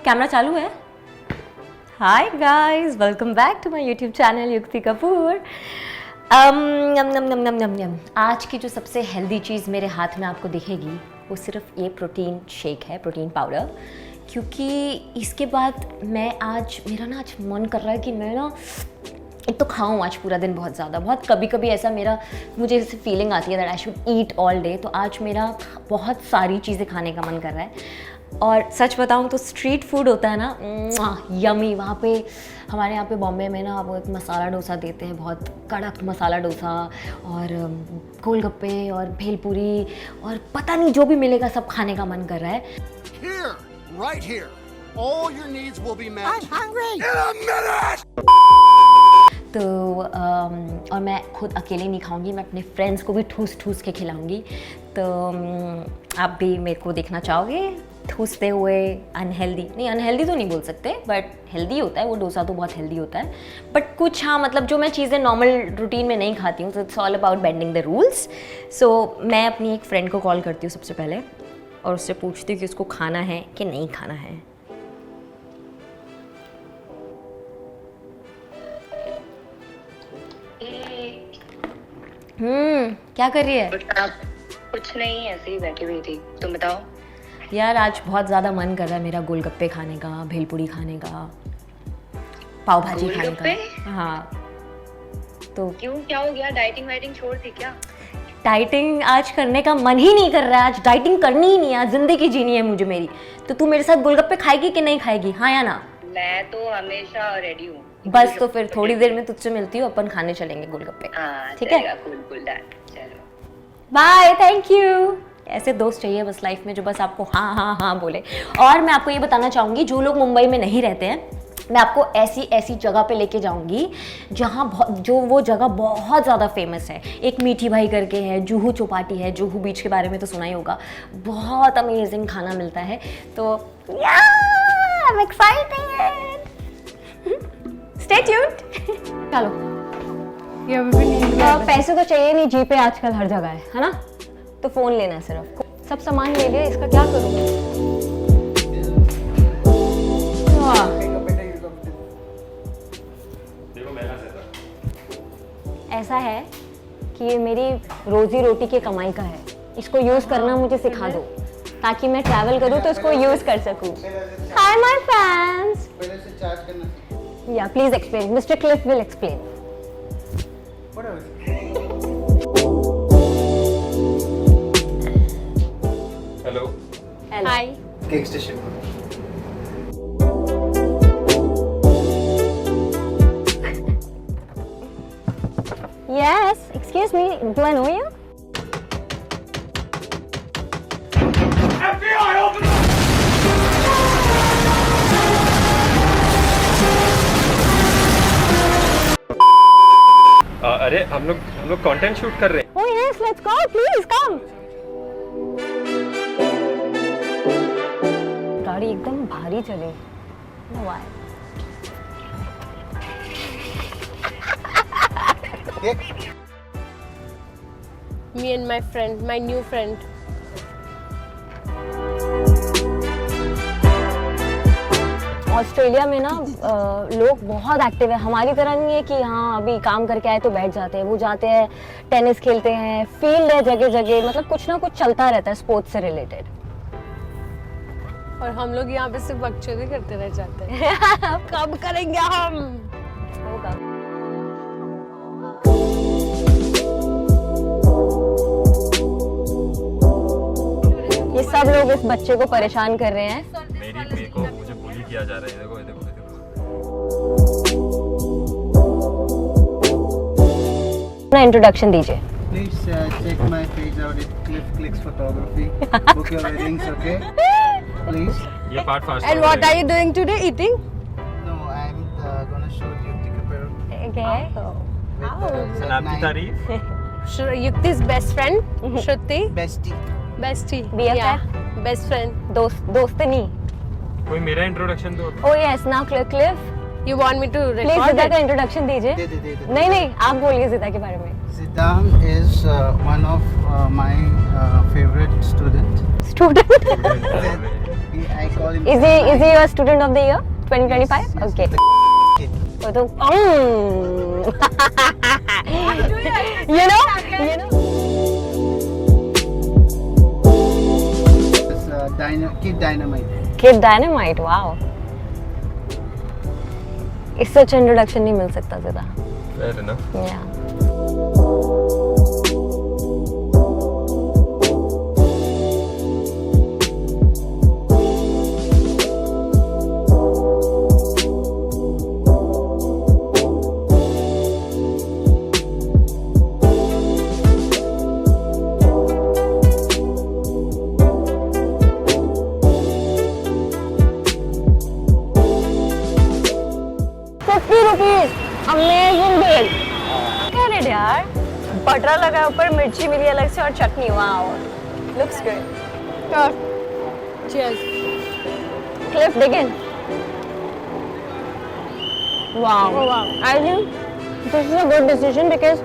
Camera चालू है? Hi guys, welcome back to my YouTube channel Yukti Kapoor. आज की जो सबसे हेल्दी चीज़ मेरे हाथ में आपको दिखेगी वो सिर्फ ये प्रोटीन शेक है, प्रोटीन पाउडर। क्योंकि इसके बाद मेरा आज मन कर रहा है कि मैं एक तो खाऊं आज पूरा दिन बहुत ज़्यादा। बहुत कभी कभी ऐसा मुझे ऐसी फीलिंग आती है that I should eat all day. तो आज मेरा बहुत सारी चीज़ें खाने का मन कर रहा है। और सच बताऊं तो स्ट्रीट फूड होता है ना, यमी। वहाँ पे हमारे यहाँ पे बॉम्बे में ना वो एक मसाला डोसा देते हैं, बहुत कड़क मसाला डोसा, और गोलगप्पे और भेलपूरी और पता नहीं जो भी मिलेगा सब खाने का मन कर रहा है। Here, right here. All your needs will be met. I'm hungry. In a minute. तो और मैं खुद अकेले नहीं खाऊंगी, मैं अपने फ्रेंड्स को भी ठूस ठूस के खिलाऊंगी। तो आप भी मेरे को देखना चाहोगे ठूसते हुए? अनहेल्दी तो नहीं बोल सकते, बट हेल्दी होता है वो डोसा, तो बहुत हेल्दी होता है। बट कुछ मतलब जो मैं चीज़ें नॉर्मल रूटीन में नहीं खाती हूँ, तो it's all about bending the rules. So मैं अपनी एक फ्रेंड को कॉल करती हूँ सबसे पहले और उससे पूछती हूँ कि उसको खाना है कि नहीं खाना है। क्या कर रही है? कुछ नहीं, ऐसे ही बैठी हुई थी। तुम बताओ। यार आज बहुत ज़्यादा मन कर रहा है मेरा गोलगप्पे खाने का, भेलपूरी खाने का, पाव भाजी खाने का। हाँ तो क्यों, क्या हो गया? डाइटिंग वाइटिंग छोड़ दी क्या? डाइटिंग आज करने का मन ही नहीं कर रहा है। आज डाइटिंग करनी ही नहीं है, आज जिंदगी जीनी है मुझे मेरी। तो तू मेरे साथ गोलगप्पे खाएगी कि नहीं खाएगी, हाँ या ना? मैं तो हमेशा रेडी हूँ। बस तो फिर थोड़ी देर में तुझसे मिलती हूँ, अपन खाने चलेंगे गोलगप्पे। ठीक है, चलो बाय, थैंक यू। ऐसे दोस्त चाहिए बस लाइफ में जो बस आपको हाँ हाँ हाँ बोले। और मैं आपको ये बताना चाहूँगी, जो लोग मुंबई में नहीं रहते हैं, मैं आपको ऐसी जगह पे लेके जाऊँगी जहाँ वो जगह बहुत ज़्यादा फेमस है। एक मीठी भाई करके है, जुहू चौपाटी है, जुहू बीच के बारे में तो सुना ही होगा। बहुत अमेजिंग खाना मिलता है। तो I am excited, stay tuned. चलो, पैसे तो चाहिए नहीं, जी पे आजकल हर जगह है ना? तो फोन लेना है सिर्फ। सब सामान ले लिया, इसका क्या करूँ? ऐसा है कि ये मेरी रोजी रोटी की कमाई का है। इसको यूज करना मुझे सिखा दो ताकि मैं ट्रैवल करूँ तो इसको यूज कर सकूँ। Hi my fans. पहले से चार्ज करना। या please explain, mister Cliff will explain. Hello. Hi. Cake station. Yes, excuse me, do I know you? FBI, open up! अरे हम लोग कंटेंट शूट कर रहे हैं। Oh yes, let's go, please come. गाड़ी एकदम भारी चली। Why? Me and my friend, my new friend. Australia में ना लोग बहुत एक्टिव है। हमारी तरह नहीं है कि हाँ अभी काम करके आए तो बैठ जाते हैं। वो जाते हैं, टेनिस खेलते हैं, फील्ड है जगह जगह, मतलब कुछ ना कुछ चलता रहता है स्पोर्ट्स से रिलेटेड। और हम लोग यहाँ पे सिर्फ बकचोदी करते रह जाते हैं। कब करेंगे हम? होगा। ये सब लोग इस बच्चे को परेशान कर रहे हैं। मुझे bully किया जा रहा है। देखो देखो देखो। अपना इंट्रोडक्शन दीजिए। Please check my page out at Cliff Clicks Photography. Book your weddings, okay? Please. ये part fast. And what are you doing today? Eating? No, I'm gonna show you the Kapil with सनाब की तारीफ। Yukti's best friend, Shruti. bestie. Bestie. BFF? Yeah, best friend. दोस्तनी। कोई मेरा introduction दो। Oh yes, now Cliff. You want me to please record जिदा का it? Introduction दीजिए। दे। नहीं आप बोलिए जिदा के बारे में। Zidane is one of my favorite students. Student I call him. Is he your student of the year 2025? Yes, Okay. वो तो you know Kid Dynamite. Kid Dynamite, wow. इससे अच्छा इंट्रोडक्शन नहीं मिल सकता ज़्यादा. Fair enough. Yeah. Amazing deal. क्या rate यार? Butter लगा ऊपर, मिर्ची मिली अलग से और चटनी. Wow, looks good. Cheers. Cliff, dig in. Wow. Oh, wow. I think this is a good decision because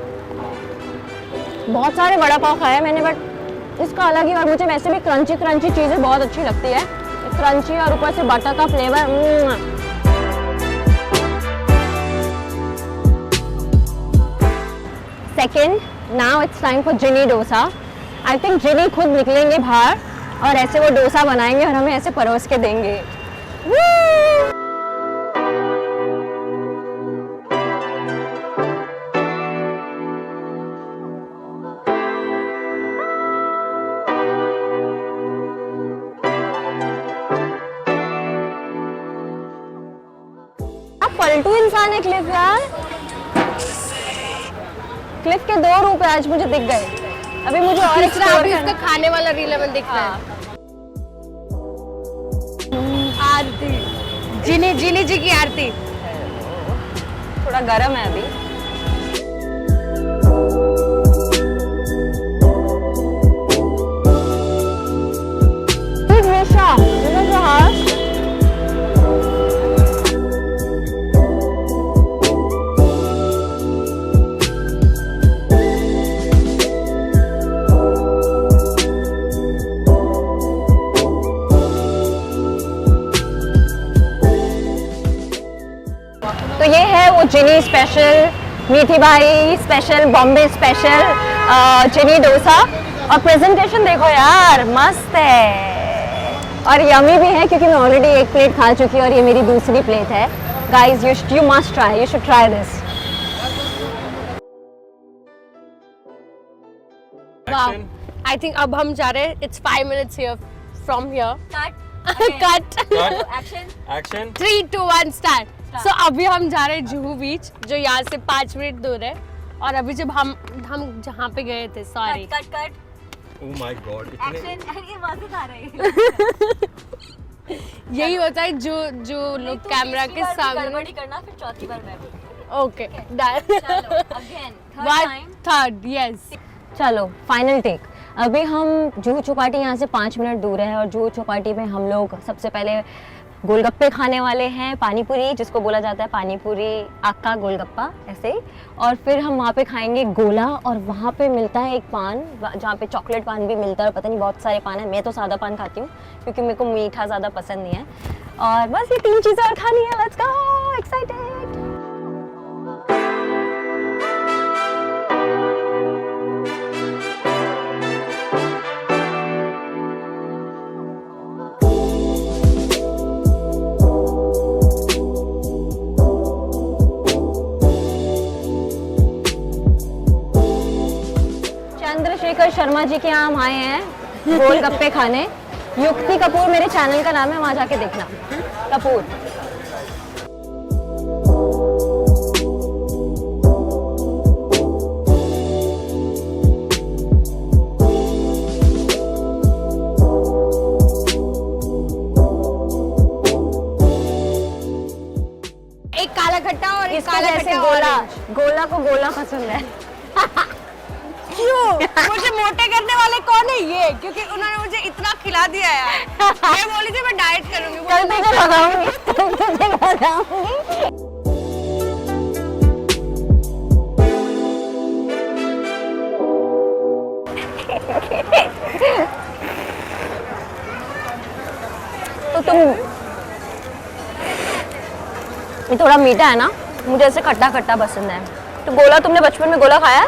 बहुत सारे वड़ा पाव खाए मैंने, बट इसका अलग ही. और मुझे वैसे भी क्रंची क्रंची चीज़ें बहुत अच्छी लगती है. क्रंची और ऊपर से बटर का flavour. Second, now it's time for Ginny dosa. I think Ginny खुद निकलेंगे बाहर और ऐसे वो डोसा बनाएंगे और हमें ऐसे परोस के देंगे. Woo! आप पलटू इंसान है क्लिफ यार. क्लिफ के 2 रूप है आज मुझे दिख गए. अभी मुझे और तीसरा एक्सप्लोर अभी करना. इसका खाने वाला रील हमें दिख रहा है. आरती, जिनी जी की आरती. थोड़ा गर्म है अभी. Risha, this is your house. तो ये है वो जिनी स्पेशल, मीठी भाई स्पेशल, बॉम्बे स्पेशल जिनी डोसा. और प्रेजेंटेशन देखो यार, मस्त है और यमी भी है क्योंकि मैं ऑलरेडी एक प्लेट खा चुकी हूँ और ये मेरी दूसरी प्लेट है. Guys you must try, you should try this. Wow. I think अब हम जा रहे हैं. It's 5 minutes here from here. Cut. Action. 3, 2, 1 start. So अभी हम जा रहे हैं जुहू बीच, जो यहाँ से 5 मिनट दूर है. और अभी जब हम जहाँ पे गए थे, सॉरी, Oh my God. इतने यही होता है जो लोग कैमरा के सामने. करना फिर चौथी बार मैं. Okay third. यस. चलो फाइनल टेक. अभी हम जुहू चौपाटी यहाँ से 5 मिनट दूर है और जुहू चौपाटी में हम लोग सबसे पहले गोलगप्पे खाने वाले हैं. पानीपुरी, जिसको बोला जाता है पानीपुरी आका गोलगप्पा ऐसे ही. और फिर हम वहाँ पे खाएंगे गोला. और वहाँ पे मिलता है एक पान जहाँ पे चॉकलेट पान भी मिलता है. और पता नहीं बहुत सारे पान है. मैं तो सादा पान खाती हूँ क्योंकि मेरे को मीठा ज़्यादा पसंद नहीं है. और बस ये 3 चीज़ें और खानी है. Let's go, excited. Chandrashekhar Sharma ji के यहाँ हम आए हैं गोलगप्पे खाने. युक्ति कपूर मेरे चैनल का नाम है, वहाँ जाके देखना. कपूर. एक काला खट्टा और एक इसका काला जैसे खट्टा. गोला, orange. गोला को गोला पसंद है. क्यों? मुझे मोटे करने वाले कौन है? ये क्योंकि उन्होंने मुझे इतना खिला दिया यार. मैं बोली थी मैं डाइट करूंगी. कल तुझे लगाऊंगी, तुझे लगाऊंगी. तुम ये थोड़ा मीठा है ना, मुझे ऐसे खट्टा खट्टा पसंद है। तो गोला, तुमने बचपन में गोला खाया है?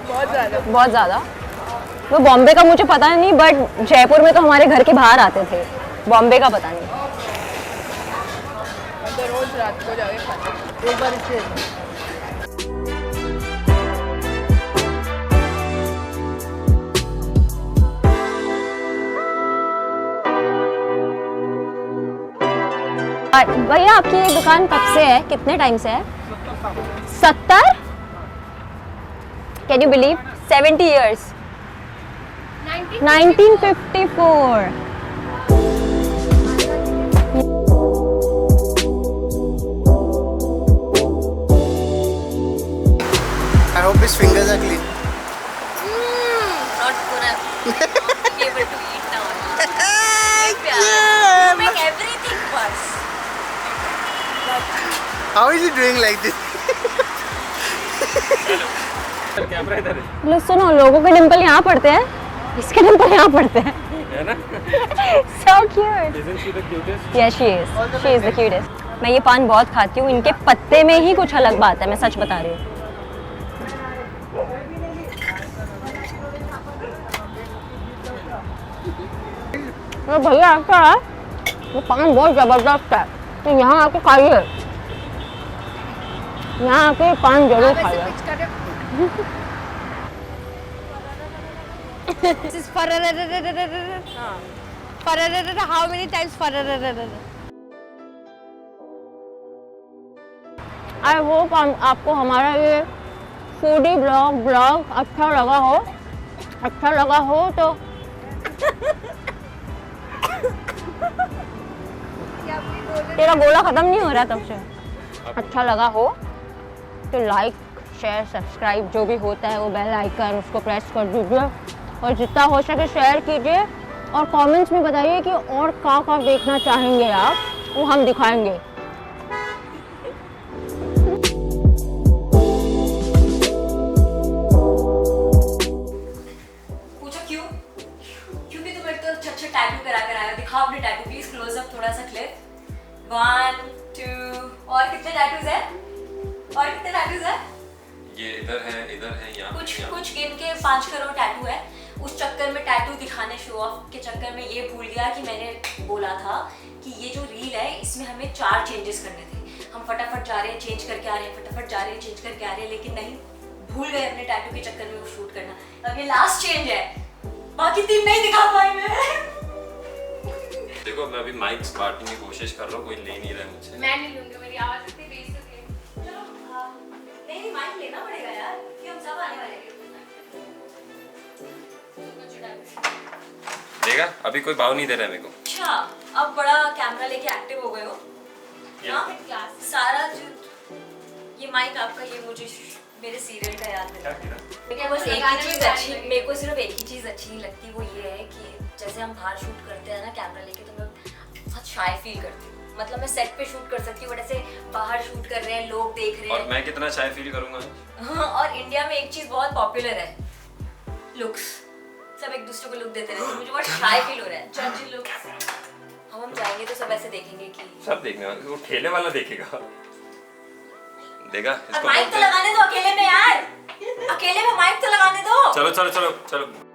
बहुत ज़्यादा। वो बॉम्बे का मुझे पता नहीं, बट जयपुर में तो हमारे घर के बाहर आते थे। बॉम्बे का पता नहीं। तो रोज रात को जाके खाते एक बार इससे भैया आपकी ये दुकान कब से है, कितने टाइम से है? 70? Can you believe? 70 years. 1954. I hope his fingers are clean. Not gonna be able to eat now. You make everything worse. How is he doing like this? Camera इधर है लो सुनो, लोगों के डिंपल यहाँ पड़ते हैं, इसके डिंपल यहाँ पड़ते हैं। है ना? So cute. Isn't she the cutest? Yeah, she is. She is the cutest. मैं ये पान बहुत खाती हूँ, इनके पत्ते में ही कुछ अलग बात है, मैं सच बता रही हूँ। तो भैया आपका है, वो पान बहुत ज़बरदस्त है, तो यहाँ आके खाइए, यहाँ आके पान जरूर खाइए। This is how many times I hope आपको हमारा ये फूडी ब्लॉग अच्छा लगा हो तो तेरा गोला खत्म नहीं हो रहा तब से। अच्छा लगा हो तो लाइक शेयर सब्सक्राइब जो भी होता है वो बेल आइकन उसको प्रेस कर दीजिए और जितना हो सके शेयर कीजिए और कमेंट्स में बताइए कि और क्या देखना चाहेंगे आप, वो हम दिखाएंगे। पूछो क्यों? क्योंकि तुम एक तो अच्छा टैटू करा कर आए हो। दिखाओ अपने टैटू प्लीज, क्लोज अप थोड़ा सा क्लिप। 1 2 और कितने टैटूज है? और कितने टैटूज है? ये इधर है यहाँ कुछ गिन के 5 करोड़ टैटू है। उस चक्कर में टैटू दिखाने शो ऑफ के चक्कर में ये भूल गया कि मैंने बोला था कि ये जो रील है इसमें हमें 4 चेंजेस करने थे। हम फटाफट जा रहे हैं चेंज करके आ रहे हैं, फटाफट जा रहे हैं चेंज करके आ रहे हैं, लेकिन नहीं, भूल गए अपने टैटू के चक्कर में वो शूट करना। अब ये लास्ट चेंज है, बाकी 3 नहीं दिखा पाई मैं। देखो मैं अभी माइक काटने की कोशिश कर रहा हूँ, कोई ले नहीं रहा है मुझसे। मैं नहीं लूंगी, मेरी आवाज इतनी बेइज्जत होती है। चलो नहीं, माइक लेना पड़ेगा यार, कि हम सब आने वाले हैं। देगा अभी कोई भाव नहीं दे रहा है मेरे को। अच्छा, अब बड़ा कैमरा लेके एक्टिव हो गए हो ना? सारा जो ये माइक आपका, ये मुझे मेरे सीरियल का याद है। मेरे को बस एक ही चीज अच्छी, मेरे को सिर्फ एक ही चीज अच्छी नहीं लगती, वो ये है कि जैसे हम बाहर शूट करते हैं ना कैमरा लेके, तो मैं बहुत शाय फील करती हूँ। मतलब मैं सेट पे शूट कर सकती हूँ, बट ऐसे बाहर शूट कर रहे हैं, लोग देख रहे हैं। और मैं कितना शाय फील करूंगा। हाँ, और इंडिया में एक चीज बहुत पॉपुलर है, लुक्स। सब एक दूसरे को लुक देते रहते हैं, मुझे बहुत शाय फील हो रहा है। जज लुक, हम जाएंगे तो सब ऐसे देखेंगे कि सब देखने वाले, वो ठेले वाला देखेगा। देगा इसको माइक तो लगाने दो अकेले में यार, अकेले में माइक तो लगाने दो। चलो चलो चलो चलो।